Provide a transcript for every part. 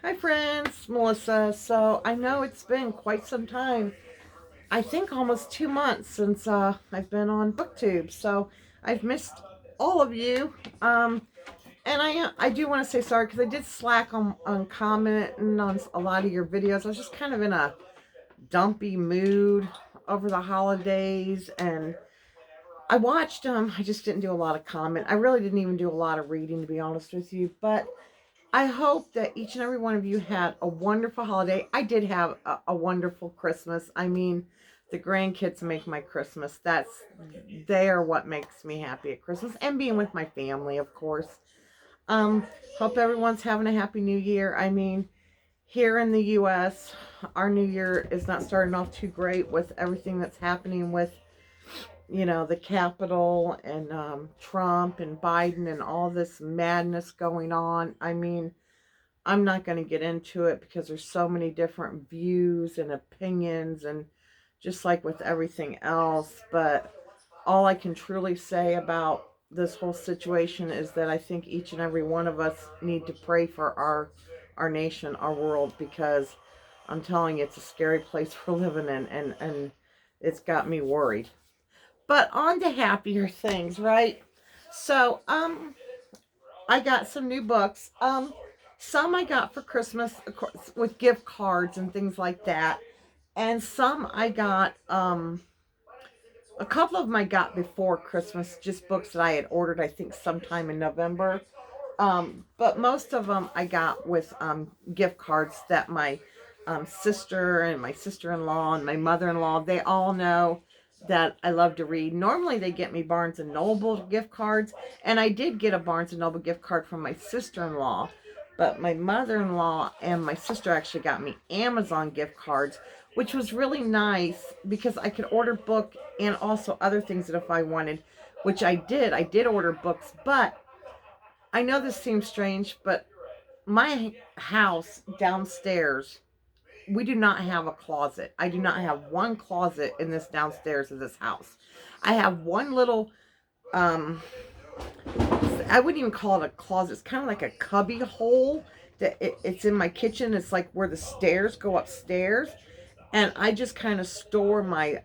Hi friends, Melissa. So I know it's been quite some time. I think almost 2 months since I've been on BookTube. So I've missed all of you. And I do want to say sorry because I did slack on commenting on a lot of your videos. I was just kind of in a dumpy mood over the holidays, and I watched them. I just didn't do a lot of comment. I really didn't even do a lot of reading, to be honest with you. But I hope that each and every one of you had a wonderful holiday. I did have a wonderful Christmas. I mean, the grandkids make my Christmas. They are what makes me happy at Christmas, and being with my family, of course. Um, Hope everyone's having a happy new year. I mean, here in the US, our new year is not starting off too great with everything that's happening with, the Capitol and Trump and Biden and all this madness going on. I mean, I'm not going to get into it because there's so many different views and opinions, and just like with everything else. But all I can truly say about this whole situation is that I think each and every one of us need to pray for our nation, our world, because I'm telling you, it's a scary place we're living in, and it's got me worried. But on to happier things, right? So, I got some new books. Some I got for Christmas, of course, with gift cards and things like that. And some I got, a couple of them I got before Christmas, just books that I had ordered, I think, sometime in November. But most of them I got with gift cards that my sister and my sister-in-law and my mother-in-law, they all know that I love to read. Normally they get me Barnes and Noble gift cards, and I did get a Barnes and Noble gift card from my sister-in-law. But my mother-in-law and my sister actually got me Amazon gift cards, which was really nice because I could order book and also other things that if I wanted, which I did. I did order books, but I know this seems strange, but my house downstairs, we do not have a closet. I do not have one closet in this downstairs of this house. I have one little, um, I wouldn't even call it a closet. It's kind of like a cubby hole that it's in my kitchen. It's like where the stairs go upstairs. And I just kind of store my,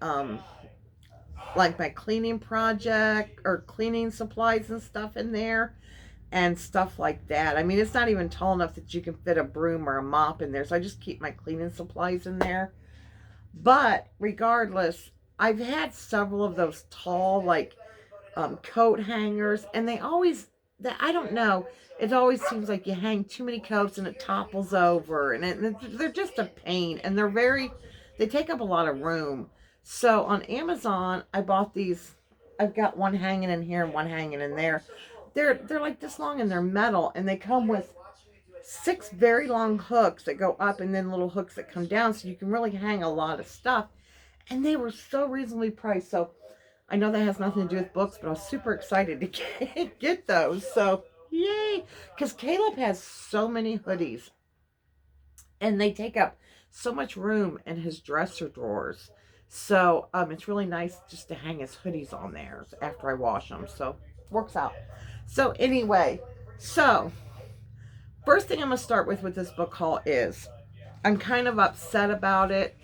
like my cleaning project or cleaning supplies and stuff in there and stuff like that. I mean, it's not even tall enough that you can fit a broom or a mop in there. So I just keep my cleaning supplies in there. But regardless, I've had several of those tall, like coat hangers, and they always, that I don't know, it always seems like you hang too many coats and it topples over, and they're just a pain, and they take up a lot of room. So on Amazon, I bought these. I've got one hanging in here and one hanging in there. They're like this long and they're metal, and they come with six very long hooks that go up and then little hooks that come down, so you can really hang a lot of stuff. And they were so reasonably priced. So I know that has nothing to do with books, but I was super excited to get those. So yay! Because Caleb has so many hoodies, and they take up so much room in his dresser drawers. So it's really nice just to hang his hoodies on there after I wash them. So works out. So anyway, so first thing I'm gonna start with this book haul is I'm kind of upset about it.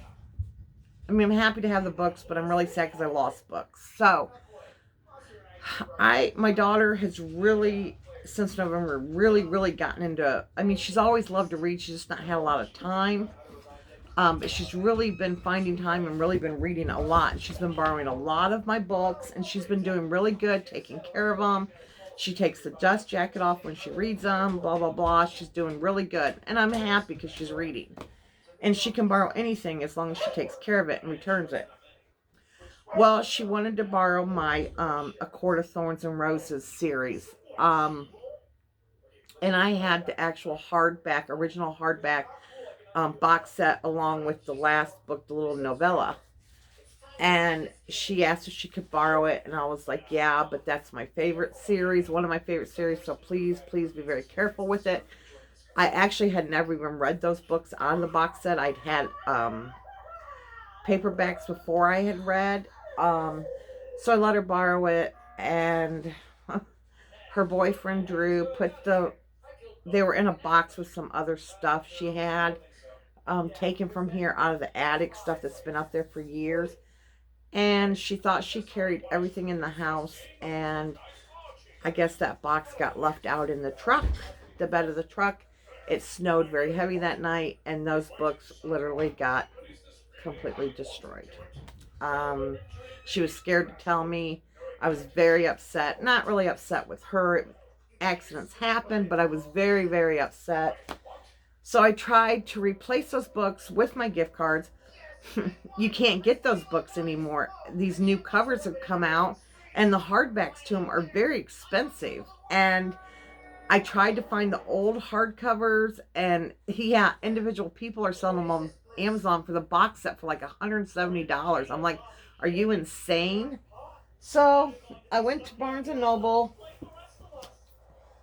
I mean, I'm happy to have the books, but I'm really sad because I lost books. So my daughter has really, since November, really gotten into, I mean, she's always loved to read. She's just not had a lot of time. But she's really been finding time and really been reading a lot. She's been borrowing a lot of my books, and she's been doing really good taking care of them. She takes the dust jacket off when she reads them, blah, blah, blah. She's doing really good. And I'm happy because she's reading. And she can borrow anything as long as she takes care of it and returns it. Well, she wanted to borrow my A Court of Thorns and Roses series. And I had the actual hardback, original hardback box set along with the last book, the little novella. And she asked if she could borrow it, and I was like, yeah, but that's my favorite series, one of my favorite series, so please be very careful with it. I actually had never even read those books on the box set. I'd had paperbacks before I had read. So I let her borrow it, and her boyfriend Drew put the they were in a box with some other stuff she had taken from here out of the attic, stuff that's been up there for years. And she thought she carried everything in the house, and I guess that box got left out in the truck, the bed of the truck. It snowed very heavy that night, and those books literally got completely destroyed. Um, she was scared to tell me. I was very upset. Not really upset with her. Accidents happen, but I was very, very upset. So I tried to replace those books with my gift cards. You can't get those books anymore. These new covers have come out, and the hardbacks to them are very expensive. And I tried to find the old hardcovers, and yeah, individual people are selling them on Amazon for the box set for like $170. I'm like, are you insane? So I went to Barnes and Noble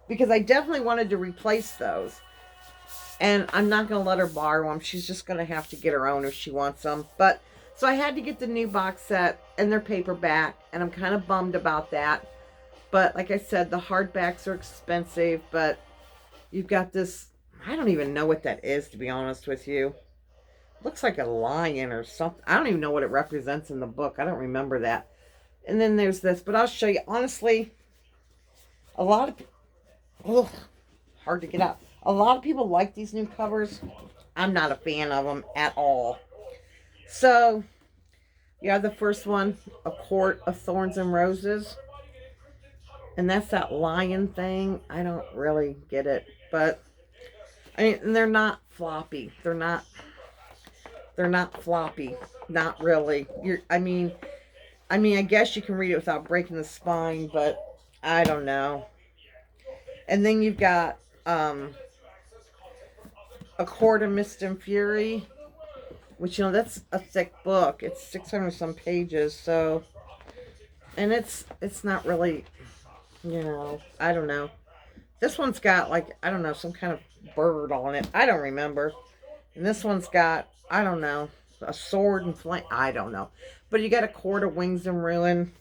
because I definitely wanted to replace those. And I'm not going to let her borrow them. She's just going to have to get her own if she wants them. But so I had to get the new box set, and they're paperback, and I'm kind of bummed about that. But like I said, the hardbacks are expensive, but you've got this, I don't even know what that is, to be honest with you. Looks like a lion or something. I don't even know what it represents in the book. I don't remember that. And then there's this, but I'll show you. Honestly, a lot of, ugh, hard to get out. A lot of people like these new covers. I'm not a fan of them at all. So, you have the first one, A Court of Thorns and Roses. And that's that lion thing. I don't really get it. But, I mean, and they're not floppy. They're not floppy. Not really. I guess you can read it without breaking the spine, but I don't know. And then you've got A Court of Mist and Fury, which, that's a thick book. It's 600 some pages, so, and it's not really, I don't know. This one's got, like, I don't know, some kind of bird on it. I don't remember. And this one's got, I don't know, a sword and flame. I don't know. But you got A Court of Wings and Ruin,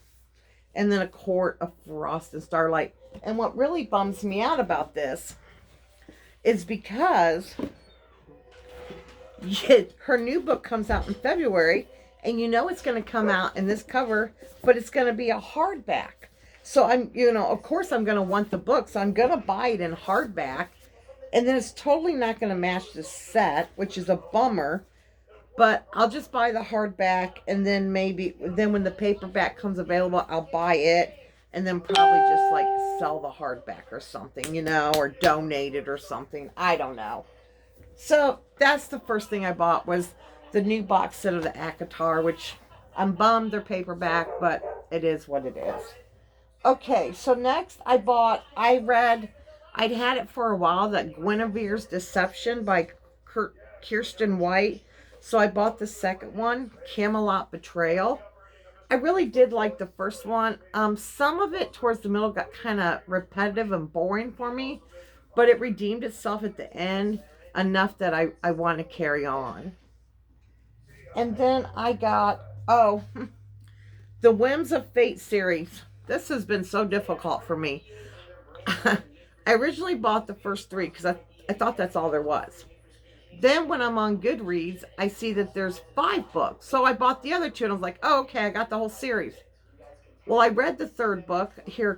and then A Court of Frost and Starlight. And what really bums me out about this is because her new book comes out in February, and it's going to come out in this cover, but it's going to be a hardback. So I'm, of course I'm going to want the book, so I'm going to buy it in hardback, and then it's totally not going to match the set, which is a bummer. But I'll just buy the hardback, and then when the paperback comes available, I'll buy it, and then probably just like sell the hardback or something, or donate it or something. I don't know. So that's the first thing I bought, was the new box set of the ACOTAR, which I'm bummed they're paperback, but it is what it is. Okay, so next I'd had it for a while, that Guinevere's Deception by Kiersten White. So I bought the second one, Camelot Betrayal. I really did like the first one. Some of it towards the middle got kind of repetitive and boring for me, but it redeemed itself at the end enough that I want to carry on. And then I got, the Whims of Fate series. This has been so difficult for me. I originally bought the first 3 because I thought that's all there was. Then when I'm on Goodreads, I see that there's 5 books. So I bought the other 2, and I was like, oh, okay, I got the whole series. Well, I read the 3rd book here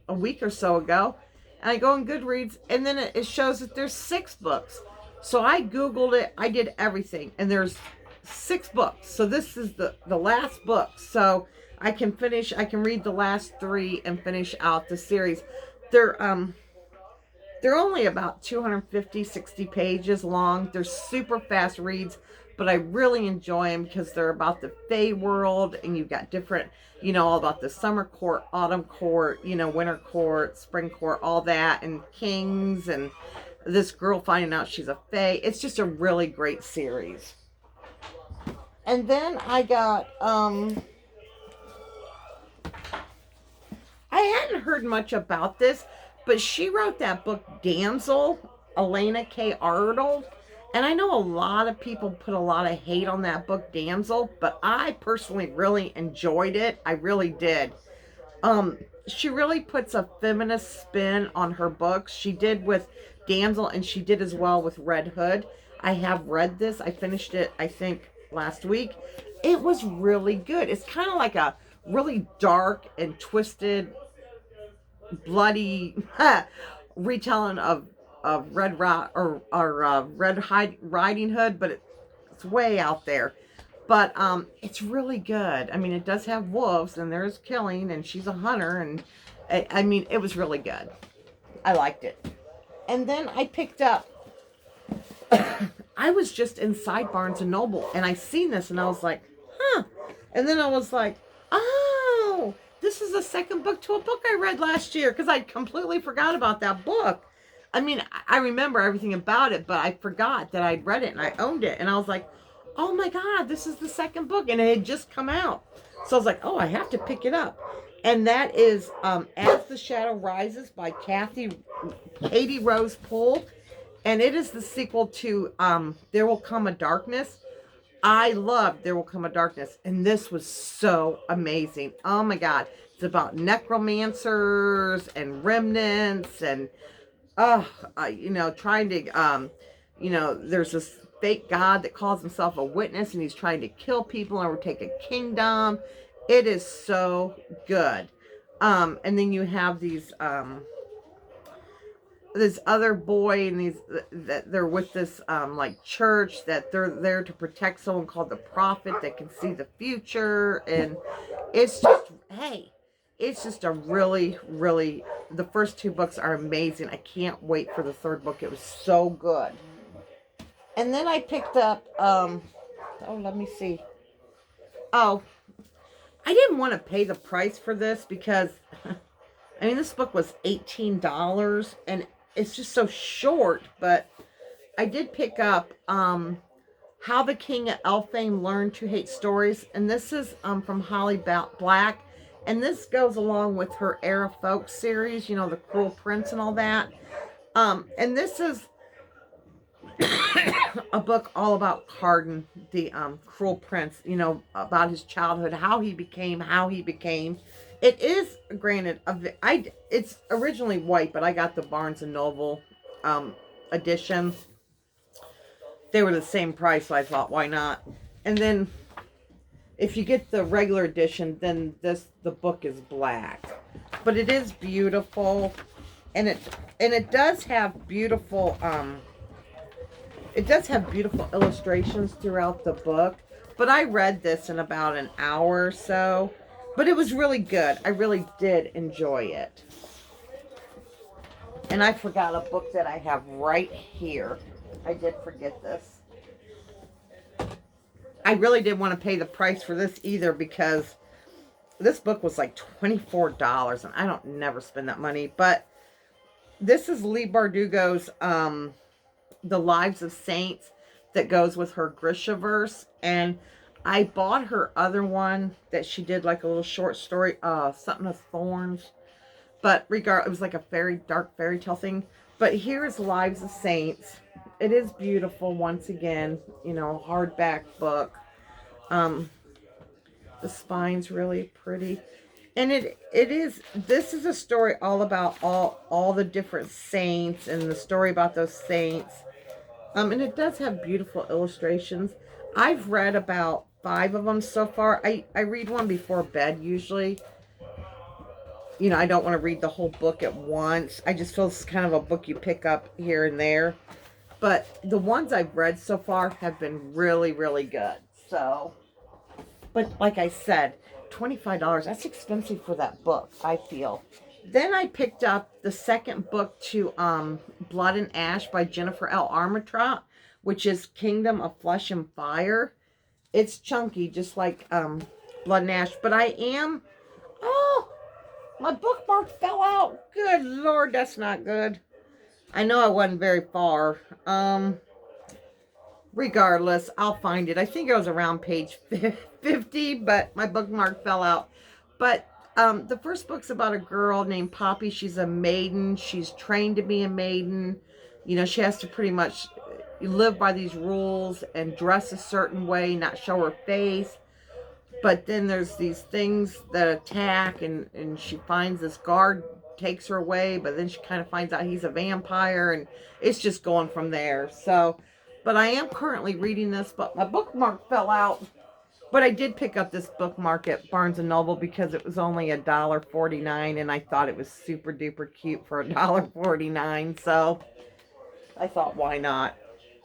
a week or so ago, and I go on Goodreads, and then it shows that there's 6 books. So I Googled it, I did everything, and there's 6 books. So this is the last book. So I can read the last 3 and finish out the series. They're only about 250, 60 pages long. They're super fast reads, but I really enjoy them because they're about the Fae world, and you've got different, all about the summer court, autumn court, winter court, spring court, all that, and kings, and this girl finding out she's a Fae. It's just a really great series. And then I got, I hadn't heard much about this, but she wrote that book, Damsel, Elena K. Arnold. And I know a lot of people put a lot of hate on that book, Damsel, but I personally really enjoyed it. I really did. She really puts a feminist spin on her books. She did with Damsel, and she did as well with Red Hood. I have read this. I finished it, I think, last week. It was really good. It's kind of like a really dark and twisted, bloody retelling of Red Riding Hood, but it's way out there. But it's really good. I mean, it does have wolves, and there's killing, and she's a hunter, and I mean, it was really good. I liked it. And then I picked up. I was just inside Barnes and Noble, and I seen this, and I was like, huh. And then I was like, oh, this is the second book to a book I read last year, because I completely forgot about that book. I mean, I remember everything about it, but I forgot that I'd read it and I owned it. And I was like, oh my God, this is the second book. And it had just come out. So I was like, oh, I have to pick it up. And that is As the Shadow Rises by Katie Rose Poole. And it is the sequel to There Will Come a Darkness. I loved There Will Come a Darkness. And this was so amazing. Oh my God. It's about necromancers and remnants and trying to, there's this fake god that calls himself a witness, and he's trying to kill people and overtake a kingdom. It is so good. And then you have this other boy, and that they're with this like church that they're there to protect someone called the prophet that can see the future, and it's just it's just a really, really, the first two books are amazing. I can't wait for the third book. It was so good. And then I picked up, let me see. Oh, I didn't want to pay the price for this because, I mean, this book was $18 and it's just so short, but I did pick up, How the King of Elfame Learned to Hate Stories. And this is from Holly Black. And this goes along with her Era Folk series, the Cruel Prince and all that. And this is a book all about Cardan, the Cruel Prince, about his childhood, how he became. It is, granted, it's originally white, but I got the Barnes & Noble edition. They were the same price, so I thought, why not? And then if you get the regular edition, then the book is black. But it is beautiful, and it does have beautiful illustrations throughout the book. But I read this in about an hour or so. But it was really good. I really did enjoy it. And I forgot a book that I have right here. I did forget this. I really didn't want to pay the price for this either, because this book was like $24, and I don't never spend that money. But this is Leigh Bardugo's The Lives of Saints that goes with her Grishaverse, and I bought her other one that she did, like a little short story, something of Thorns, but it was like a dark fairy tale thing. But here is Lives of Saints. It is beautiful once again, hardback book. The spine's really pretty. And this is a story all about all the different saints, and the story about those saints. And it does have beautiful illustrations. I've read about 5 of them so far. I read one before bed usually. I don't want to read the whole book at once. I just feel it's kind of a book you pick up here and there. But the ones I've read so far have been really, really good. So, but like I said, $25, that's expensive for that book, I feel. Then I picked up the second book to Blood and Ash by Jennifer L. Armentrout, which is Kingdom of Flesh and Fire. It's chunky, just like Blood and Ash. But my bookmark fell out. Good Lord, that's not good. I know I wasn't very far. Regardless, I'll find it. I think it was around page 50, but my bookmark fell out. But the first book's about a girl named Poppy. She's a maiden. She's trained to be a maiden. She has to pretty much live by these rules and dress a certain way, not show her face. But then there's these things that attack, and she finds this guard, takes her away, but then she kind of finds out he's a vampire, and it's just going from there. So, but I am currently reading this, but my bookmark fell out. But I did pick up this bookmark at Barnes and Noble because it was only $1.49, and I thought it was super duper cute for $1.49. So I thought, why not?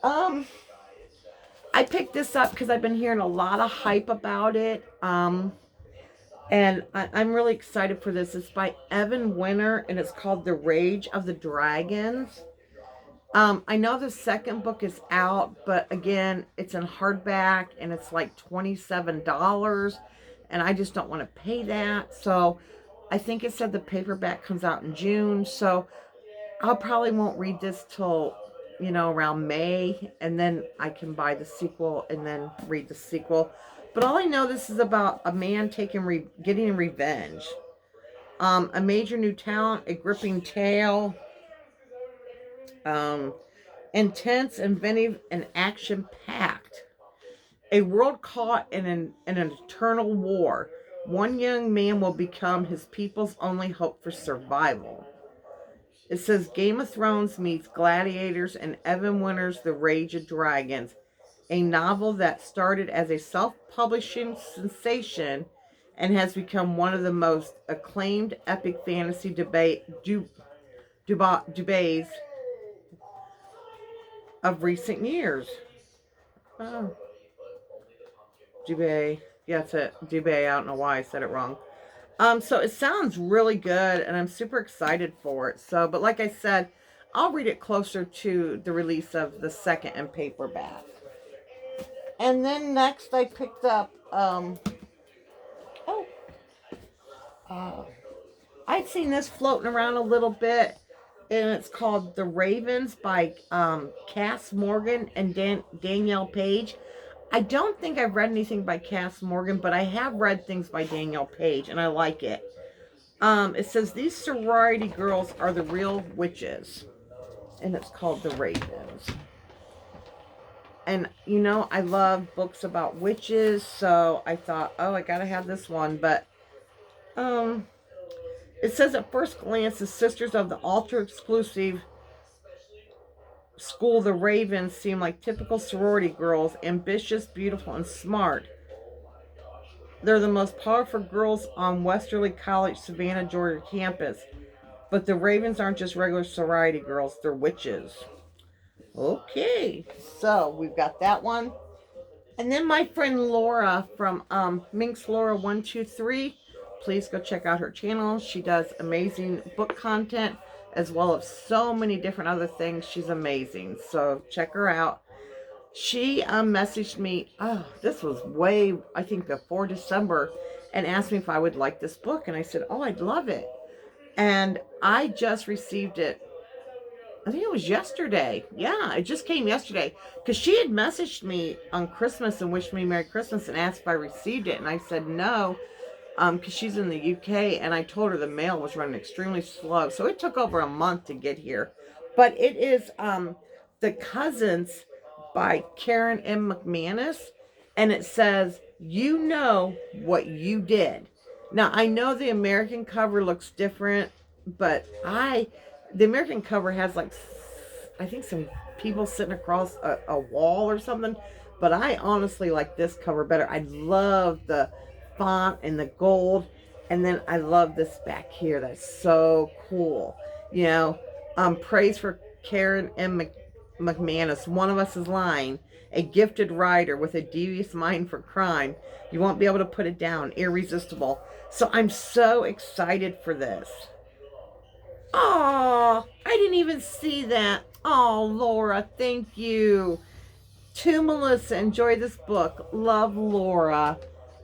I picked this up because I've been hearing a lot of hype about it. And I'm really excited for this. It's by Evan Winter, and it's called The Rage of the Dragons. I know the second book is out, but again, it's in hardback, and it's like $27, and I just don't want to pay that. So I think it said the paperback comes out in June, so I'll probably won't read this till, around May, and then I can buy the sequel and then read the sequel. But all I know, this is about a man getting revenge. A major new talent, a gripping tale, intense, inventive, and action-packed. A world caught in an eternal war. One young man will become his people's only hope for survival. It says Game of Thrones meets Gladiators and Evan Winter's The Rage of Dragons, a novel that started as a self-publishing sensation and has become one of the most acclaimed epic fantasy debates of recent years. Oh, Dubay. Yeah, that's it. Dubay. I don't know why I said it wrong. So it sounds really good, and I'm super excited for it. So, but like I said, I'll read it closer to the release of the second and paperback. And then next I picked up, I'd seen this floating around a little bit, and it's called The Ravens by Cass Morgan and Danielle Page. I don't think I've read anything by Cass Morgan, but I have read things by Danielle Page, and I like it. It says these sorority girls are the real witches, and it's called The Ravens. And I love books about witches, so I thought, oh, I gotta have this one. But it says at first glance, the sisters of the ultra exclusive school, the Ravens, seem like typical sorority girls, ambitious, beautiful, and smart. They're the most powerful girls on Westerly College, Savannah, Georgia campus. But the Ravens aren't just regular sorority girls, they're witches. Okay, so we've got that one. And then my friend Laura from Minx Laura 123, please go check out her channel. She does amazing book content as well as so many different other things. She's amazing, so check her out. She messaged me, oh, this was way, I think, before December, and asked me if I would like this book. And I said, oh, I'd love it. And I just received it, I think it was yesterday. Yeah, it just came yesterday. Because she had messaged me on Christmas and wished me Merry Christmas and asked if I received it. And I said no, because she's in the UK. And I told her the mail was running extremely slow. So it took over a month to get here. But it is The Cousins by Karen M. McManus. And it says, you know what you did. Now, I know the American cover looks different, but the American cover has, like, I think some people sitting across a wall or something, but I honestly like this cover better. I love the font and the gold, and then I love this back here. That's so cool. Praise for Karen M. McManus. One of us is lying. A gifted writer with a devious mind for crime. You won't be able to put it down. Irresistible. So I'm so excited for this. Oh, I didn't even see that. Oh, Laura, thank you. To Melissa, enjoy this book. Love, Laura.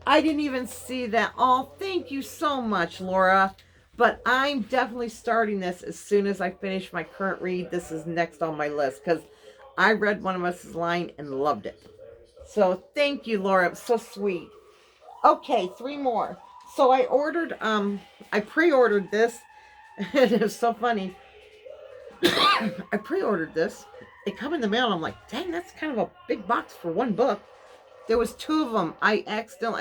I didn't even see that. Oh, thank you so much, Laura. But I'm definitely starting this as soon as I finish my current read. This is next on my list because I read One of Us is Lying and loved it. So thank you, Laura. It was so sweet. Okay, 3 more. So I pre-ordered this. It was so funny. I pre-ordered this. It come in the mail, and I'm like, dang, that's kind of a big box for one book. There was 2 of them. I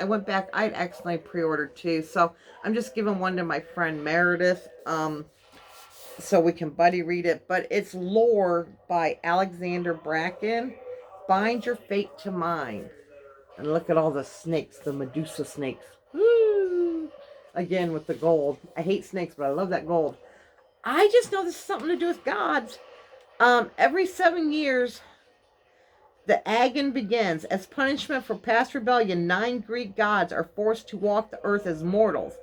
went back. I'd accidentally pre-ordered 2. So I'm just giving one to my friend Meredith. So we can buddy read it. But it's Lore by Alexander Bracken. Bind Your Fate to Mine. And look at all the snakes, the Medusa snakes. Woo! Again with the gold. I hate snakes, but I love that gold. I just know this is something to do with gods. Every 7 years, the Agon begins. As punishment for past rebellion, 9 Greek gods are forced to walk the earth as mortals.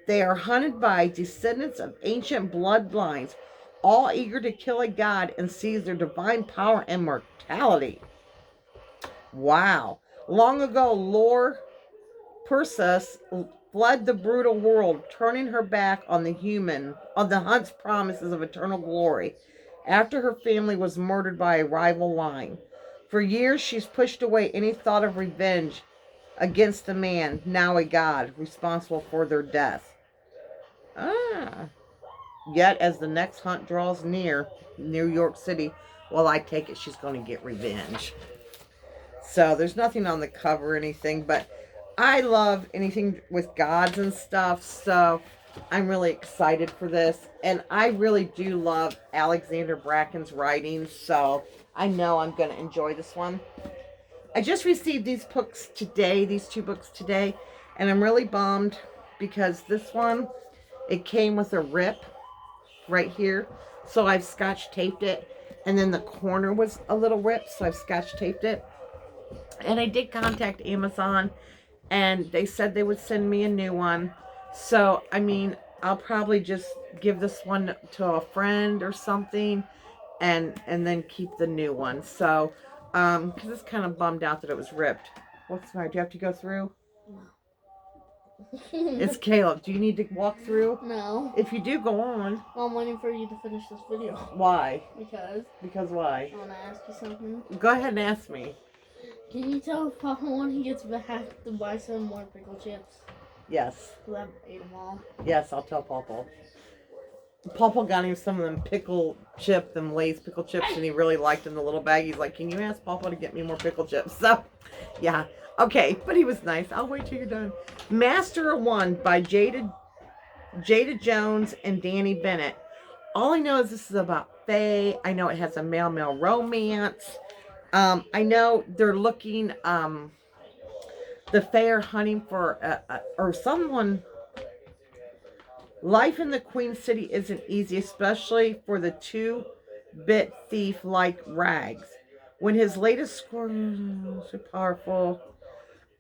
They are hunted by descendants of ancient bloodlines, all eager to kill a god and seize their divine power and mortality. Wow. Long ago, Lore Perseus fled the brutal world, turning her back on the hunt's promises of eternal glory, after her family was murdered by a rival line. For years, she's pushed away any thought of revenge against the man, now a god, responsible for their death. Yet, as the next hunt draws near New York City, well, I take it she's going to get revenge. So, there's nothing on the cover or anything, but I love anything with gods and stuff, so I'm really excited for this. And I really do love Alexander Bracken's writing, so I know I'm going to enjoy this one. I just received these 2 books today, and I'm really bummed because this one, it came with a rip right here. So I've scotch taped it, and then the corner was a little rip, so I've scotch taped it. And I did contact Amazon, and they said they would send me a new one. So, I mean, I'll probably just give this one to a friend or something, and then keep the new one. So, because it's kind of bummed out that it was ripped. What's the matter? Do you have to go through? No. It's Caleb. Do you need to walk through? No. If you do, go on. Well, I'm waiting for you to finish this video. Why? Because why? I want to ask you something. Go ahead and ask me. Can you tell if Papa, when he gets back, to buy some more pickle chips? Yes. Because I've ate them all. Yes, I'll tell Pawpaw. Pawpaw got him some of them them Lay's pickle chips, and he really liked them, the little bag. He's like, can you ask Pawpaw to get me more pickle chips? So, yeah. Okay, but he was nice. I'll wait till you're done. Master of One by Jada Jones and Danny Bennett. All I know is this is about Faye. I know it has a male-male romance. I know they're looking, the Fae are hunting for, or someone. Life in the Queen City isn't easy, especially for the 2-bit thief like Rags. When his latest score is so powerful,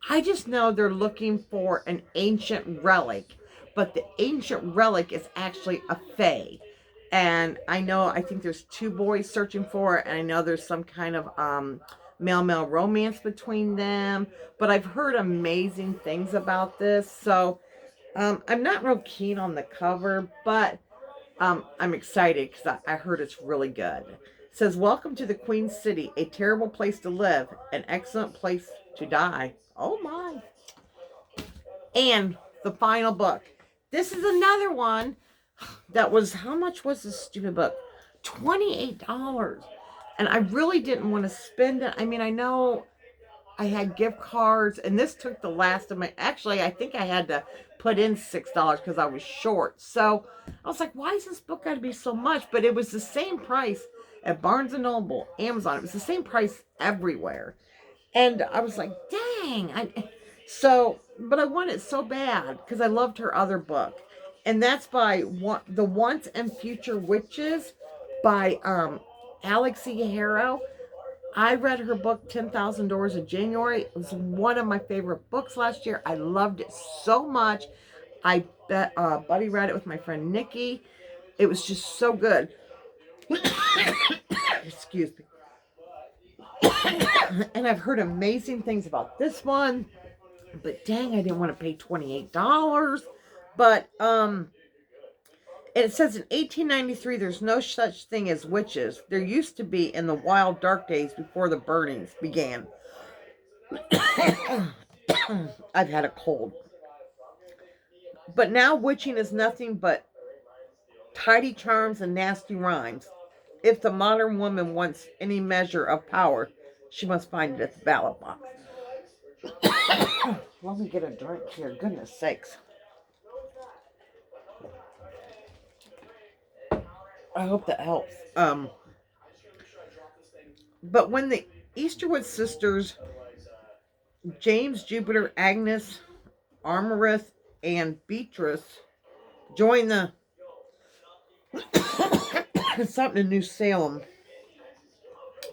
I just know they're looking for an ancient relic, but the ancient relic is actually a Fae. And I think there's 2 boys searching for it, and I know there's some kind of male-male romance between them. But I've heard amazing things about this, so I'm not real keen on the cover, but I'm excited because I heard it's really good. It says, welcome to the Queen City, a terrible place to live, an excellent place to die. Oh my. And the final book. This is another one that was, how much was this stupid book? $28. And I really didn't want to spend it. I mean, I know I had gift cards, and this took the last of my, actually, I think I had to put in $6 because I was short. So I was like, why is this book got to be so much? But it was the same price at Barnes & Noble, Amazon. It was the same price everywhere. And I was like, dang. But I want it so bad because I loved her other book. And that's by The Once and Future Witches by Alexia Harrow. I read her book, 10,000 Doors in January. It was one of my favorite books last year. I loved it so much. I buddy read it with my friend Nikki. It was just so good. Excuse me. And I've heard amazing things about this one. But dang, I didn't want to pay $28. But, and it says in 1893, there's no such thing as witches. There used to be in the wild dark days before the burnings began. I've had a cold. But now witching is nothing but tidy charms and nasty rhymes. If the modern woman wants any measure of power, she must find it at the ballot box. let me get a drink here. Goodness sakes. I hope that helps. But when the Easterwood sisters, James, Jupiter, Agnes, Amarith, and Beatrice, join the something in New Salem.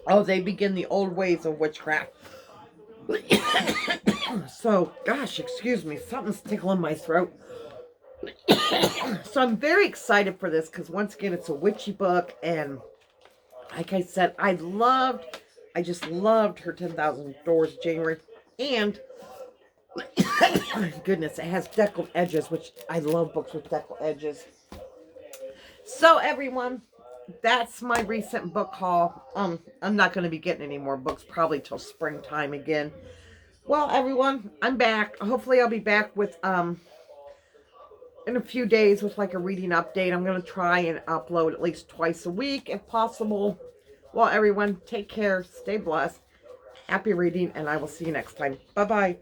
Oh, they begin the old ways of witchcraft. So, gosh, excuse me, something's tickling my throat. So I'm very excited for this because once again, it's a witchy book, and like I said, I just loved her 10,000 Doors January, and goodness, it has deckled edges, which I love books with deckled edges. So everyone, that's my recent book haul. I'm not going to be getting any more books probably till springtime again. Well, everyone, I'm back. Hopefully I'll be back with in a few days with like a reading update. I'm going to try and upload at least twice a week if possible. Well, everyone, take care, stay blessed, happy reading, and I will see you next time. Bye-bye.